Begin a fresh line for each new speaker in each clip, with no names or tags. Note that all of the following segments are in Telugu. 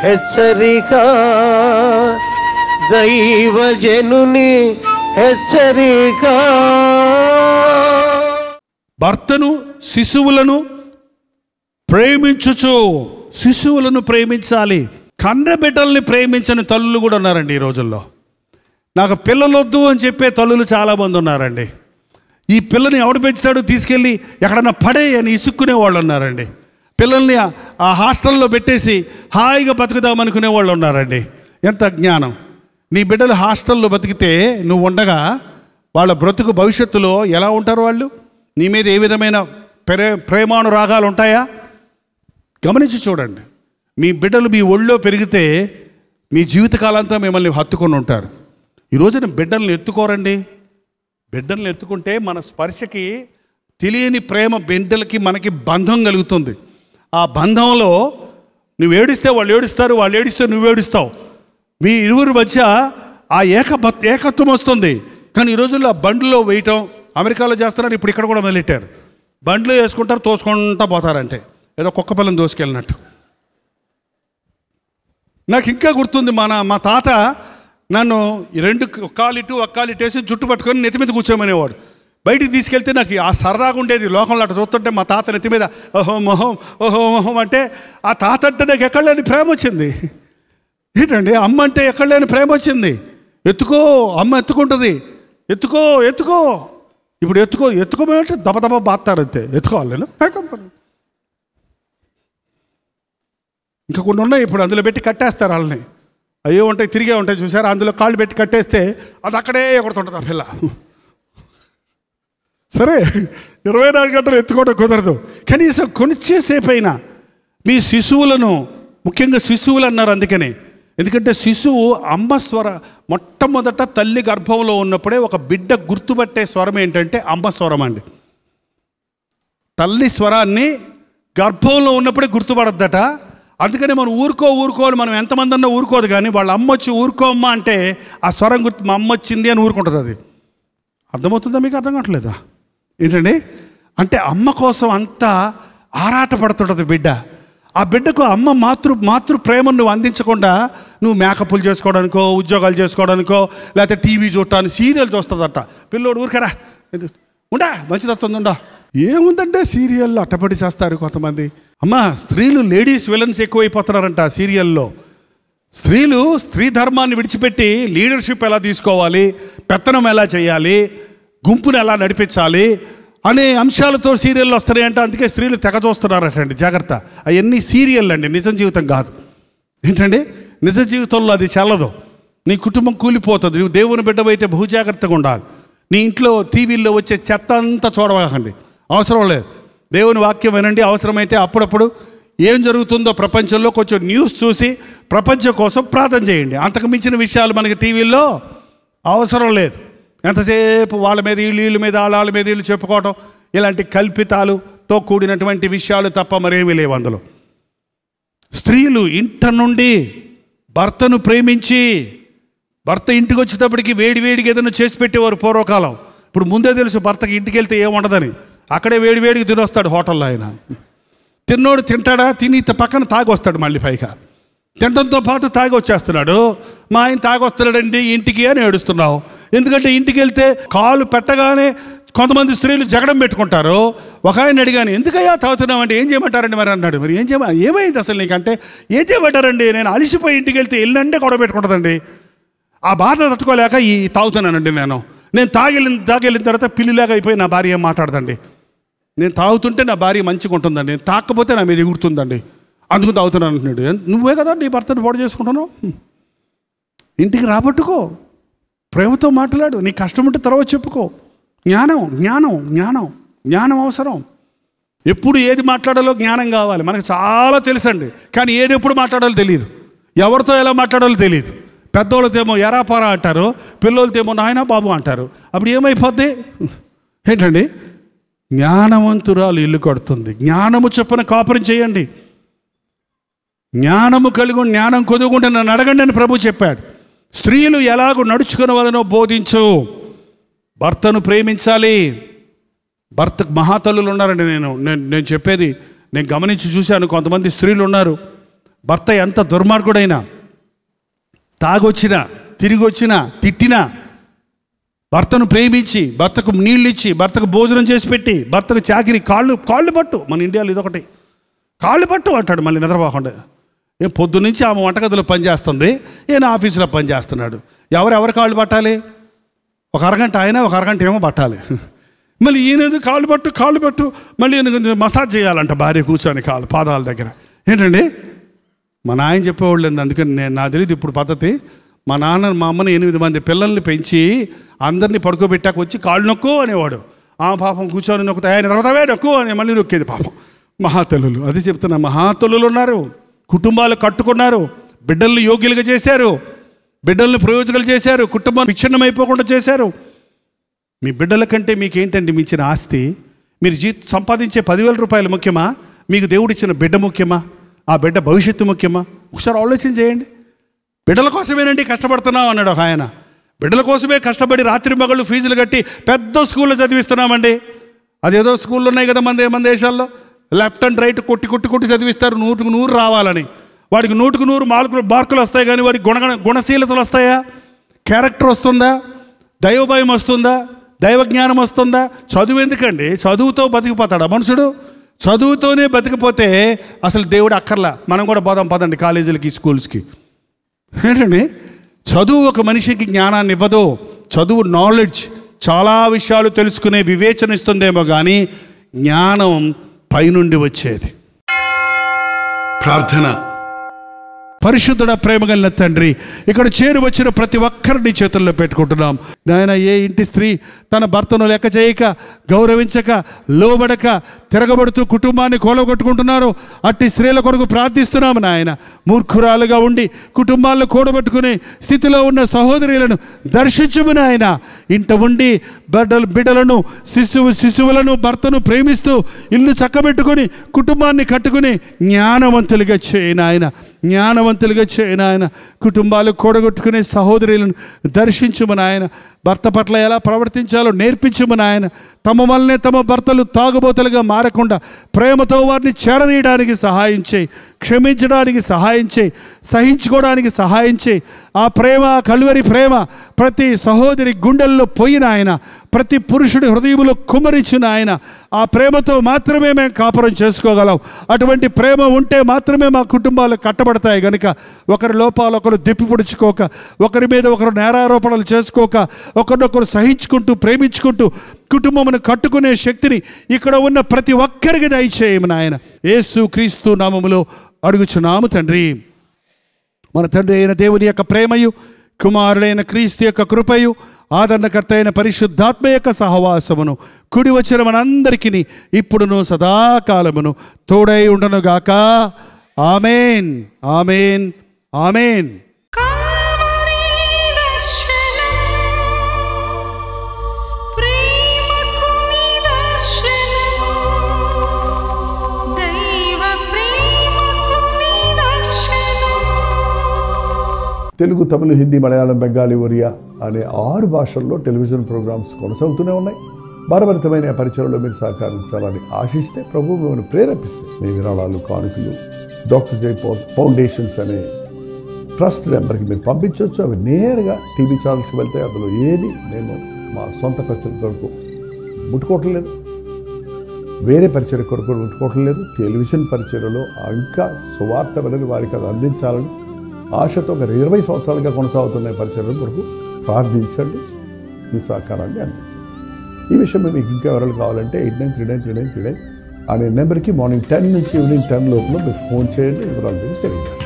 హెచ్చరిక, దైవజనుని హెచ్చరిక.
భర్తను శిశువులను ప్రేమించుచు, శిశువులను ప్రేమించాలి. కన్న బిడ్డల్ని ప్రేమించని తల్లులు కూడా ఉన్నారండి ఈ రోజుల్లో. నాకు పిల్లలు వద్దు అని చెప్పే తల్లులు చాలామంది ఉన్నారండి. ఈ పిల్లని ఎవడు పెంచుతాడు, తీసుకెళ్ళి ఎక్కడన్నా పడే అని ఇసుక్కునే వాళ్ళు ఉన్నారండి. పిల్లల్ని ఆ హాస్టల్లో పెట్టేసి హాయిగా బతుకుదామనుకునే వాళ్ళు ఉన్నారండి. ఎంత జ్ఞానం! నీ బిడ్డలు హాస్టల్లో బతికితే నువ్వు ఉండగా వాళ్ళ బ్రతుకు భవిష్యత్తులో ఎలా ఉంటారు? వాళ్ళు నీ మీద ఏ విధమైన ప్రేమానురాగాలు ఉంటాయా? గమనించి చూడండి. మీ బిడ్డలు మీ ఒళ్ళో పెరిగితే మీ జీవితకాలంతా మిమ్మల్ని హత్తుకొని ఉంటారు. ఈ రోజున బిడ్డల్ని ఎత్తుకోరండి. బిడ్డల్ని ఎత్తుకుంటే మన స్పర్శకి తెలియని ప్రేమ బిడ్డలకి మనకి బంధం కలుగుతుంది. ఆ బంధంలో నువ్వు ఏడిస్తే వాళ్ళు ఏడుస్తారు, వాళ్ళు ఏడిస్తే నువ్వు ఏడుస్తావు. మీ ఇరువురు మధ్య ఆ ఏకత్వం వస్తుంది. కానీ ఈ రోజుల్లో బండ్లో వేయటం అమెరికాలో చేస్తున్నారు, ఇప్పుడు ఇక్కడ కూడా మొదలెట్టారు. బండ్లో వేసుకుంటారు, తోసుకుంటా పోతారంటే ఏదో కుక్క పిల్లని దోసుకెళ్ళినట్టు. నాకు ఇంకా గుర్తుంది, మా తాత నన్ను 2 కాలు ఇటు ఒక కాలు ఇట్టేసి జుట్టు పట్టుకొని నెత్తి మీద కూర్చోమనేవాడు. బయటికి తీసుకెళ్తే నాకు ఆ సరదాగా ఉండేది. లోకంలో అట్లా చూస్తుంటే మా తాత నెత్తి మీద ఓహో మొహం అంటే ఆ తాత అంటే నాకు ఎక్కడ లేని ప్రేమ వచ్చింది. ఏంటండి, అమ్మ అంటే ఎక్కడ లేని ప్రేమ వచ్చింది. ఎత్తుకో, అమ్మ ఎత్తుకుంటుంది. ఎత్తుకో. ఇప్పుడు ఎత్తుకోమంటే దబదబ బాత్తారు అంతే. ఎత్తుకోవాలి నేను. ఇంకా కొన్ని ఉన్నాయి, ఇప్పుడు అందులో పెట్టి కట్టేస్తారు వాళ్ళని. అయ్యో ఉంటాయి, తిరిగే ఉంటాయి చూసారా, అందులో కాళ్ళు పెట్టి కట్టేస్తే అది అక్కడే ఎగురుతుంటుంది ఆ పిల్ల. సరే, 24 గంటలు ఎత్తుకోవడం కుదరదు. కనీసం కొంచెంసేపు అయినా మీ శిశువులను, ముఖ్యంగా శిశువులు అన్నారు అందుకని, ఎందుకంటే శిశువు అమ్మ మొట్టమొదట తల్లి గర్భంలో ఉన్నప్పుడే ఒక బిడ్డ గుర్తుపట్టే స్వరం ఏంటంటే అమ్మ స్వరం అండి. తల్లి స్వరాన్ని గర్భంలో ఉన్నప్పుడే గుర్తుపడద్దట. అందుకని మనం ఊరుకోవాలి, మనం ఎంతమంది అన్నా ఊరుకోదు. కానీ వాళ్ళ అమ్మ వచ్చి ఊరుకోమ్మా అంటే ఆ స్వరం గుర్తు, మా అమ్మ వచ్చింది అని ఊరుకుంటుంది. అది అర్థమవుతుందా మీకు? అర్థం కావట్లేదా ఏంటండి? అంటే అమ్మ కోసం అంతా ఆరాటపడుతుంటుంది బిడ్డ. ఆ బిడ్డకు అమ్మ మాతృ ప్రేమను నువ్వు అందించకుండా నువ్వు మేకప్లు చేసుకోవడానికో, ఉద్యోగాలు చేసుకోవడానికో, లేకపోతే టీవీ చూడటానికి సీరియల్ చూస్తుందట. పిల్లోడు ఊరికరా ఉండా, మంచిదత్తుంది ఉండా. ఏముందంటే సీరియల్ అట్టపడి చేస్తారు కొంతమంది. అమ్మా, స్త్రీలు లేడీస్ విలన్స్ ఎక్కువైపోతున్నారంట సీరియల్లో. స్త్రీలు స్త్రీ ధర్మాన్ని విడిచిపెట్టి లీడర్షిప్ ఎలా తీసుకోవాలి, పెత్తనం ఎలా చేయాలి, గుంపును ఎలా నడిపించాలి అనే అంశాలతో సీరియల్లో వస్తున్నాయంట. అందుకే స్త్రీలు తెగ చూస్తున్నారటండి. జాగ్రత్త, అవన్నీ సీరియల్ అండి, నిజం జీవితం కాదు. ఏంటండి, నిజ జీవితంలో అది చెల్లదు. నీ కుటుంబం కూలిపోతుంది. నువ్వు దేవుని బిడ్డవైతే బహుజాగ్రత్తగా ఉండాలి. నీ ఇంట్లో టీవీల్లో వచ్చే చెత్త అంతా చూడవకండి, అవసరం లేదు. దేవుని వాక్యం వినండి. అవసరమైతే అప్పుడప్పుడు ఏం జరుగుతుందో ప్రపంచంలో కొంచెం న్యూస్ చూసి ప్రపంచం కోసం ప్రార్థన చేయండి. అంతకు మించిన విషయాలు మనకి టీవీల్లో అవసరం లేదు. ఎంతసేపు వాళ్ళ మీద వీళ్ళ మీద వాళ్ళ మీద వీళ్ళు చెప్పుకోవటం, ఇలాంటి కల్పితాలతో కూడినటువంటి విషయాలు తప్ప మరేమీ లేవు అందులో. స్త్రీలు ఇంట నుండి భర్తను ప్రేమించి, భర్త ఇంటికి వచ్చేటప్పటికి వేడివేడిగా ఏదైనా చేసి పెట్టేవారు పూర్వకాలం. ఇప్పుడు ముందే తెలుసు భర్తకి ఇంటికి వెళ్తే ఏముండదని. అక్కడే వేడివేడికి తినొస్తాడు హోటల్లో. ఆయన తిన్నోడు తింటాడా, తిని పక్కన తాగి వస్తాడు మళ్ళీ పైగా. తినడంతో పాటు తాగి వచ్చేస్తున్నాడు. మా ఆయన తాగి వస్తున్నాడండి ఇంటికి అని ఏడుస్తున్నావు. ఎందుకంటే ఇంటికి వెళ్తే కాలు పెట్టగానే కొంతమంది స్త్రీలు జగడం పెట్టుకుంటారు. ఒక ఆయన అడిగాను, ఎందుకయ్యా తాగుతున్నావు అంటే, ఏం చేయమంటారండి మరి అన్నాడు. మరి ఏమైంది అసలు నీకంటే, ఏం చేయమంటారండి, నేను అలిసిపోయి ఇంటికి వెళ్తే ఇల్లంటే గొడవ పెట్టుకుంటుందండి. ఆ బాధ తట్టుకోలేక తాగుతున్నానండి. నేను తాగెళ్ళిన తర్వాత పిల్లిలాగా అయిపోయి నా భార్య ఏం మాట్లాడదండి. నేను తాగుతుంటే నా భార్య మంచిగా ఉంటుందండి, నేను తాకపోతే నా మీద ఎగురుతుందండి, అందుకు తాగుతున్నాను అంటున్నాడు. నువ్వే కదా నీ భర్తను పాడు చేసుకుంటున్నావు. ఇంటికి రాబట్టుకో, ప్రేమతో మాట్లాడు, నీ కష్టం ఉంటే తర్వాత చెప్పుకో. జ్ఞానం అవసరం. ఎప్పుడు ఏది మాట్లాడాలో జ్ఞానం కావాలి. మనకు చాలా తెలుసండి, కానీ ఏది ఎప్పుడు మాట్లాడాలో తెలియదు, ఎవరితో ఎలా మాట్లాడాలో తెలియదు. పెద్దోళ్ళతేమో ఎరాపారా అంటారు, పిల్లలతేమో నాయన బాబు అంటారు. అప్పుడు ఏమైపోద్ది ఏంటండి? జ్ఞానవంతురాలు ఇల్లు కడుతుంది. జ్ఞానము చొప్పున కాపురం చేయండి. జ్ఞానము కలిగి జ్ఞానం కొదుకుంటే నన్ను అడగండి అని ప్రభు చెప్పాడు. స్త్రీలు ఎలాగో నడుచుకునే వాళ్ళనో బోధించు. భర్తను ప్రేమించాలి. భర్తకు మహాతల్లులు ఉన్నారండి. నేను చెప్పేది నేను గమనించి చూశాను. కొంతమంది స్త్రీలు ఉన్నారు, భర్త ఎంత దుర్మార్గుడైనా, తాగొచ్చినా, తిరిగి వచ్చినా, తిట్టినా, భర్తను ప్రేమించి, భర్తకు నీళ్ళు ఇచ్చి, భర్తకు భోజనం చేసి పెట్టి, భర్తకు చాకిరి కాళ్ళు పట్టు, మన ఇండియాలో ఇదొకటి, కాళ్ళు పట్టు అంటాడు మళ్ళీ నిద్రపోకుండా. ఏం పొద్దునుంచి ఆమె వంటగదిలో పనిచేస్తుంది, ఈయన ఆఫీసులో పనిచేస్తున్నాడు. ఎవరెవరు కాళ్ళు పట్టాలి? ఒక అరగంట ఆయన, ఒక అరగంట ఏమో పట్టాలి. మళ్ళీ ఈయన కాళ్ళు పట్టు మళ్ళీ ఈయన మసాజ్ చేయాలంట భార్య కూర్చొని పాదాల దగ్గర. ఏంటండి మా నాయన చెప్పేవాళ్ళు లేదు. అందుకని నాకు తెలియదు ఇప్పుడు పద్ధతి. మా నాన్న మా అమ్మని 8 మంది పిల్లల్ని పెంచి అందరినీ పడుకోబెట్టాక వచ్చి కాళ్ళు నొక్కు అనేవాడు. ఆ పాపం కూర్చొని నొక్కుతా, ఆయన తర్వాతవే నొక్కు అని మళ్ళీ నొక్కేది పాపం. మహాతల్లులు, అది చెప్తున్నా, మహాతల్లులు ఉన్నారు, కుటుంబాలు కట్టుకున్నారు, బిడ్డల్ని యోగ్యులుగా చేశారు, బిడ్డల్ని ప్రయోజకులు చేశారు, కుటుంబం విచ్ఛిన్నమైపోకుండా చేశారు. మీ బిడ్డల కంటే మీకేంటండి మించిన ఆస్తి? మీరు సంపాదించే 10,000 రూపాయలు ముఖ్యమా? మీకు దేవుడిచ్చిన బిడ్డ ముఖ్యమా? ఆ బిడ్డ భవిష్యత్తు ముఖ్యమా? ఒకసారి ఆలోచన చేయండి. బిడ్డల కోసమేనండి కష్టపడుతున్నాం అన్నాడు ఒక ఆయన. బిడ్డల కోసమే కష్టపడి రాత్రి మగళ్ళు ఫీజులు కట్టి పెద్ద స్కూల్లో చదివిస్తున్నామండి. అదేదో స్కూళ్ళు ఉన్నాయి కదా మన దేశాల్లో, లెఫ్ట్ అండ్ రైట్ కొట్టి చదివిస్తారు 100కు 100 రావాలని. వాడికి 100కు 100 మార్కులు వస్తాయి, కానీ వాడికి గుణశీలతలు వస్తాయా? క్యారెక్టర్ వస్తుందా? దైవభయం వస్తుందా? దైవజ్ఞానం వస్తుందా? చదువు ఎందుకండి? చదువుతో బతికిపోతాడా మనుషుడు? చదువుతోనే బతికిపోతే అసలు దేవుడు అక్కర్లా. మనం కూడా పోదాం పదండి కాలేజీలకి, స్కూల్స్కి. ఏంటండి, చదువు ఒక మనిషికి జ్ఞానాన్ని ఇవ్వదు. చదువు నాలెడ్జ్, చాలా విషయాలు తెలుసుకునే వివేచన ఇస్తుందేమో కానీ జ్ఞానం పైనుండి వచ్చేది. ప్రార్థన. పరిశుద్ధుడ, ప్రేమగల తండ్రి, ఇక్కడ చేరి వచ్చిన ప్రతి ఒక్కరిని చేతుల్లో పెట్టుకుంటున్నాం నాయన. ఏ ఇంటి స్త్రీ తన భర్తను లెక్క చేయక, గౌరవించక, లోబడక, తిరగబడుతూ కుటుంబాన్ని కూలగొట్టుకుంటున్నారు, అట్టి స్త్రీల కొరకు ప్రార్థిస్తున్నాము నాయన. మూర్ఖురాలుగా ఉండి కుటుంబాలను కూడబెట్టుకునే స్థితిలో ఉన్న సహోదరులను దర్శించుము నాయన. ఇంట ఉండి బిడ్డలను శిశువులను భర్తను ప్రేమిస్తూ ఇల్లు చక్కబెట్టుకొని కుటుంబాన్ని కట్టుకుని జ్ఞానవంతులుగా చేయి నాయన. జ్ఞానవంతులుగా చేయి నాయన. కుటుంబాలు కూడగొట్టుకునే సహోదరులను దర్శించుము నాయన. భర్త పట్ల ఎలా ప్రవర్తించాలో నేర్పించుము నాయన. తమ వల్లనే తమ భర్తలు తాగుబోతులుగా మారకుండా ప్రేమతో వారిని చేరదీయడానికి సహాయం చేయి, క్షమించడానికి సహాయం చేయి, సహించుకోవడానికి సహాయం చేయి. ఆ ప్రేమ, కలువరి ప్రేమ ప్రతి సహోదరి గుండెల్లో పోయిన ఆయన, ప్రతి పురుషుడి హృదయంలో కుమ్మరించిన ఆయన. ఆ ప్రేమతో మాత్రమే మేము కాపురం చేసుకోగలం. అటువంటి ప్రేమ ఉంటే మాత్రమే మా కుటుంబాలు కట్టబడతాయి. కనుక ఒకరి లోపాలు ఒకరు దెప్పిపుడుచుకోక, ఒకరి మీద ఒకరు నేరారోపణలు చేసుకోక, ఒకరినొకరు సహించుకుంటూ ప్రేమించుకుంటూ కుటుంబమును కట్టుకునే శక్తిని ఇక్కడ ఉన్న ప్రతి ఒక్కరికి దయచేయము నాయన. యేసు క్రీస్తు నామములో అడుగుచున్నాము తండ్రి. మన తండ్రి అయిన దేవుని యొక్క ప్రేమయు, కుమారుడైన క్రీస్తు యొక్క కృపయు, ఆదరణకర్త అయిన పరిశుద్ధాత్మ యొక్క సహవాసమును కుడి వచ్చిన మనందరికీ ఇప్పుడును సదాకాలమును తోడై ఉండునుగాక. ఆమేన్, ఆమేన్, ఆమేన్.
తెలుగు, తమిళ, హిందీ, మలయాళం, బెంగాలీ, ఒరియా అనే 6 భాషల్లో టెలివిజన్ ప్రోగ్రామ్స్ కొనసాగుతూనే ఉన్నాయి. భారభరితమైన పరిచయంలో మీరు సహకరించాలని ఆశిస్తే ప్రభు మిమ్మల్ని ప్రేరేపిస్తే మీ విరాళాలు, కానుకలు డాక్టర్ జై పాల్ ఫౌండేషన్స్ అనే ట్రస్ట్ నెంబర్కి మీరు పంపించవచ్చు. అవి నేరుగా టీవీ ఛానల్స్కి వెళ్తాయి. అందులో ఏది మేము మా సొంత ఖర్చుల కొరకు ముట్టుకోవటం లేదు, వేరే పరిచయ కొరకు ముట్టుకోవటం లేదు. టెలివిజన్ పరిచయలో ఇంకా సువార్త వెళ్ళని వారికి అది అందించాలని ఆశతో ఒక 20 సంవత్సరాలుగా కొనసాగుతున్న పరిచయం కొరకు ప్రార్థించండి, మీ సహకారాన్ని అందించండి. ఈ విషయం మీకు ఇంకా వివరాలు కావాలంటే 89393939 అనే నెంబర్కి మార్నింగ్ 10 నుంచి ఈవినింగ్ 10 లోపల మీరు ఫోన్ చేయండి. వివరాలు గురించి తెలియజేస్తాను.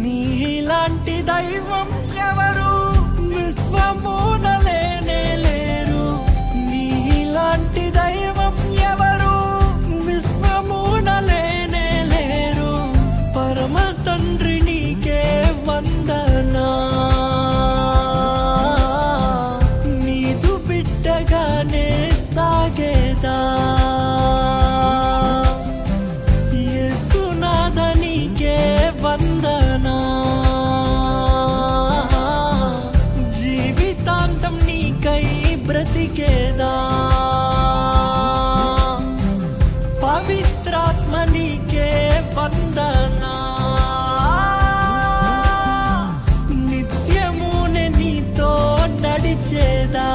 నీలాంటి దైవం ఎవరు విశ్వమున లేనే లేరు, నీలాంటి దైవం ఎవరు విశ్వమున లేనే లేరు. పరమ తండ్రి నీకే వందనా. బ్రతికేదా పవిత్రాత్మ నీకే వందనా నిత్యమునే నీతో నడిచేదా